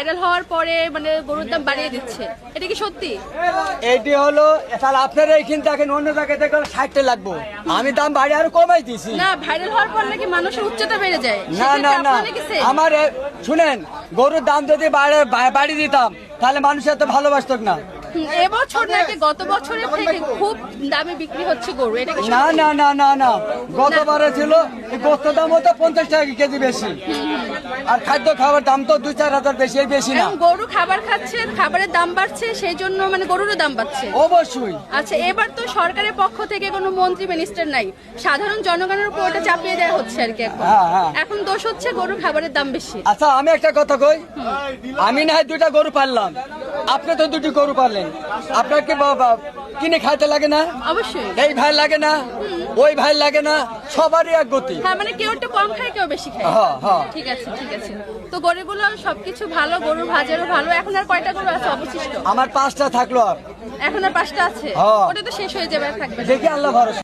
Viral হওয়ার পরে মানে গরুর দাম বাড়িয়ে দিচ্ছে, এটা কি সত্যি? এইটি হলো তাহলে আপনারা এইখান থেকে অন্য জায়গায় থেকে 60 লাগবো, আমি দাম বাড়ি আরো কমাই দিছি। না, ভাইরাল হওয়ার পর নাকি মানুষের উচ্চতা বেড়ে যায়। না না না, আমার শুনেন, গরুর দাম যদি বাড়ি দিতাম তাহলে মানুষ এত ভালোবাসত না। এবছর নাকি গত বছরের থেকে খুব দামে বিক্রি হচ্ছে গরু, এটা কি না সত্যি? না না না না, গতবারে ছিল এই গোস্তের দাম হতো 50 টাকা কেজি বেশি, আর খাদ্য খাবার দাম তো 2-4 হাজার বেশি, এই বেশি না। এখন গরু খাবার খাচ্ছে, খাবারের দাম বাড়ছে, সেই জন্য মানে গরুরও দাম বাড়ছে। অবশ্যই। আচ্ছা, এবার তো সরকারের পক্ষ থেকে কোনো মন্ত্রী মিনিস্টার নাই, সাধারণ জনগণের উপর ওটা চাপিয়ে দেওয়া হচ্ছে আর কি। এখন দোষ হচ্ছে গরুর খাবারের দাম বেশি। আচ্ছা আমি একটা কথা কই, আমি না হয় 2টা গরু পাললাম, আপনি তো 2টি গরু পারলেন, আপনার কি কিনে খাইতে লাগে না? অবশ্যই। এই ভাই লাগে না, ওই ভাই লাগে না, সবারই এক গতি। হ্যাঁ, মানে কেউ একটু কম খায়, কেউ বেশি খায়। ঠিক আছে ঠিক আছে। তো গরুগুলো সবকিছু ভালো, গরুর ভাজারও ভালো। এখন আর কয়টা গরু আছে অবশিষ্ট? আমার 5টা থাকলো, আর এখন আর 5টা আছে, ওটা তো শেষ হয়ে যাবে, আর থাকবে না। দেখি আল্লাহ ভরসা।